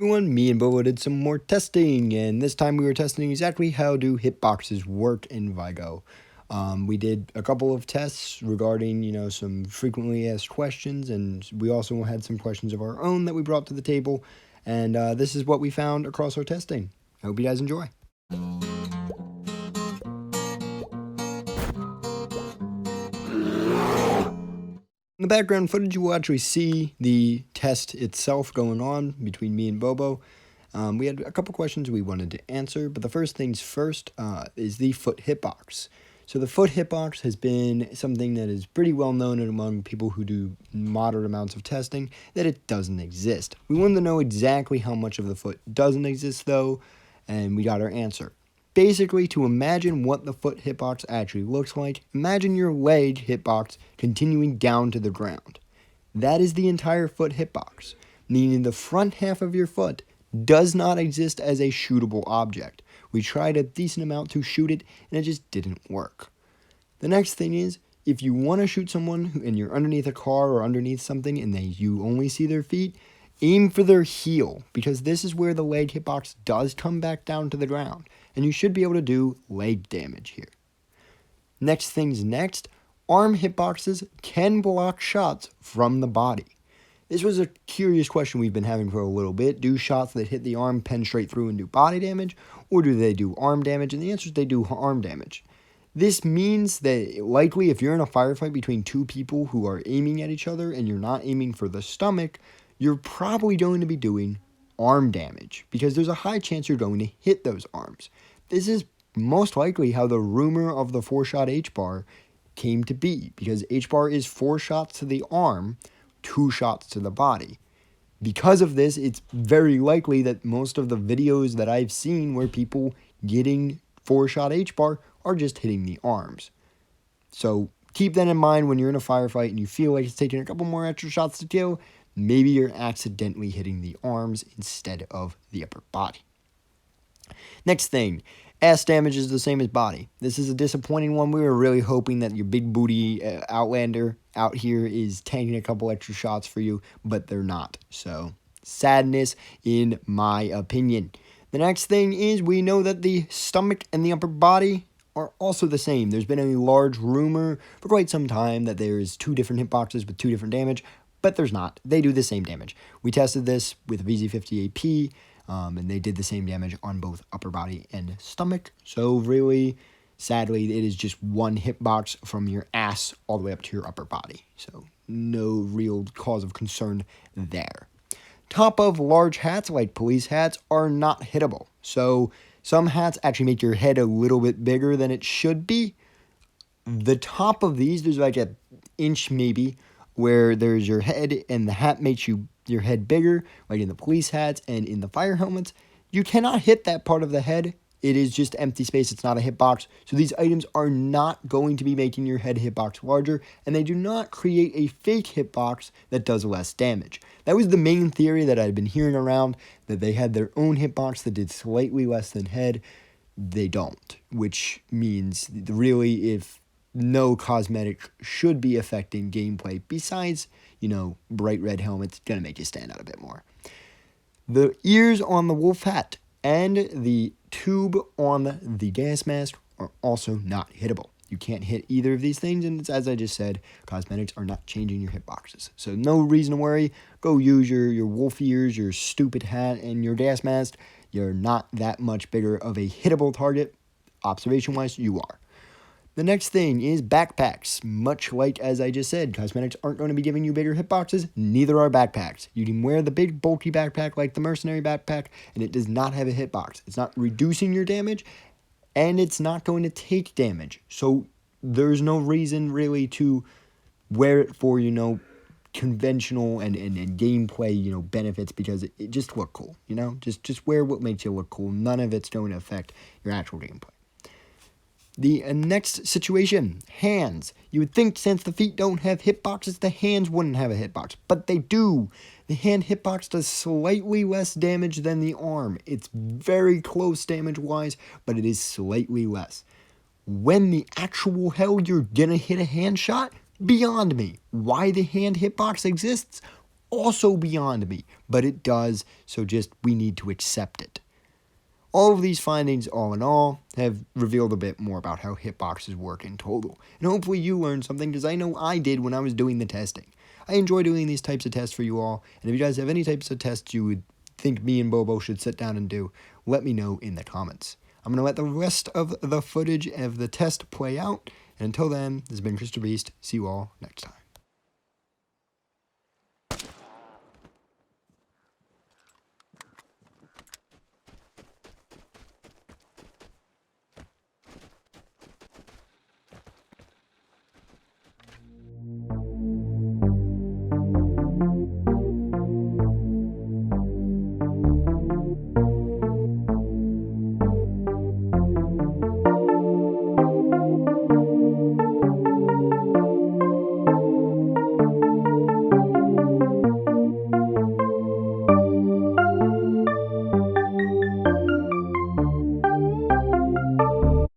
Everyone, me and Bobo did some more testing, and this time we were testing exactly how do hitboxes work in Vigor. We did a couple of tests regarding, some frequently asked questions, and we also had some questions of our own that we brought to the table, and this is what we found across our testing. I hope you guys enjoy. In the background footage, you will actually see the test itself going on between me and Bobo. We had a couple questions we wanted to answer, but the first things first is the foot hitbox. So the foot hitbox has been something that is pretty well known among people who do moderate amounts of testing, that it doesn't exist. We wanted to know exactly how much of the foot doesn't exist though, and we got our answer. Basically, to imagine what the foot hitbox actually looks like, imagine your leg hitbox continuing down to the ground. That is the entire foot hitbox, meaning the front half of your foot does not exist as a shootable object. We tried a decent amount to shoot it, and it just didn't work. The next thing is, if you want to shoot someone and you're underneath a car or underneath something and you only see their feet, aim for their heel, because this is where the leg hitbox does come back down to the ground, and you should be able to do leg damage here. Next things next, arm hitboxes can block shots from the body. This was a curious question we've been having for a little bit. Do shots that hit the arm penetrate through and do body damage, or do they do arm damage? And the answer is they do arm damage. This means that likely if you're in a firefight between two people who are aiming at each other and you're not aiming for the stomach, you're probably going to be doing arm damage because there's a high chance you're going to hit those arms. This is most likely how the rumor of the 4-shot H-bar came to be, because H-bar is 4 shots to the arm, 2 shots to the body. Because of this, it's very likely that most of the videos that I've seen where people getting 4-shot H-bar are just hitting the arms. So keep that in mind when you're in a firefight and you feel like it's taking a couple more extra shots to kill. Maybe you're accidentally hitting the arms instead of the upper body. Next thing, ass damage is the same as body. This is a disappointing one. We were really hoping that your big booty Outlander out here is tanking a couple extra shots for you, but they're not. So, sadness in my opinion. The next thing is we know that the stomach and the upper body are also the same. There's been a large rumor for quite some time that there's 2 different hitboxes with 2 different damage, but there's not. They do the same damage. We tested this with VZ50AP, and they did the same damage on both upper body and stomach. So really, sadly, it is just 1 hitbox from your ass all the way up to your upper body. So no real cause of concern there. Top of large hats, like police hats, are not hittable. So some hats actually make your head a little bit bigger than it should be. The top of these, there's like an inch maybe, where there's your head and the hat makes your head bigger, like in the police hats and in the fire helmets. You cannot hit that part of the head. It is just empty space. It's not a hitbox. So these items are not going to be making your head hitbox larger, and they do not create a fake hitbox that does less damage. That was the main theory that I'd been hearing around, that they had their own hitbox that did slightly less than head. They don't, which means really if no cosmetic should be affecting gameplay besides, bright red helmets, gonna make you stand out a bit more. The ears on the wolf hat and the tube on the gas mask are also not hittable. You can't hit either of these things, and as I just said, cosmetics are not changing your hitboxes. So no reason to worry. Go use your wolf ears, your stupid hat, and your gas mask. You're not that much bigger of a hittable target. Observation-wise, you are. The next thing is backpacks. Much like as I just said, cosmetics aren't going to be giving you bigger hitboxes, neither are backpacks. You can wear the big bulky backpack like the mercenary backpack, and it does not have a hitbox. It's not reducing your damage, and it's not going to take damage. So there's no reason really to wear it for, conventional and gameplay, benefits, because it just look cool, Just wear what makes you look cool. None of it's going to affect your actual gameplay. The next situation, hands. You would think since the feet don't have hitboxes, the hands wouldn't have a hitbox, but they do. The hand hitbox does slightly less damage than the arm. It's very close damage-wise, but it is slightly less. When the actual hell you're gonna hit a hand shot? Beyond me. Why the hand hitbox exists? also beyond me, but it does, so just we need to accept it. All of these findings, all in all, have revealed a bit more about how hitboxes work in total. And hopefully you learned something, because I know I did when I was doing the testing. I enjoy doing these types of tests for you all, and if you guys have any types of tests you would think me and Bobo should sit down and do, let me know in the comments. I'm going to let the rest of the footage of the test play out, and until then, this has been Crystal Beast. See you all next time.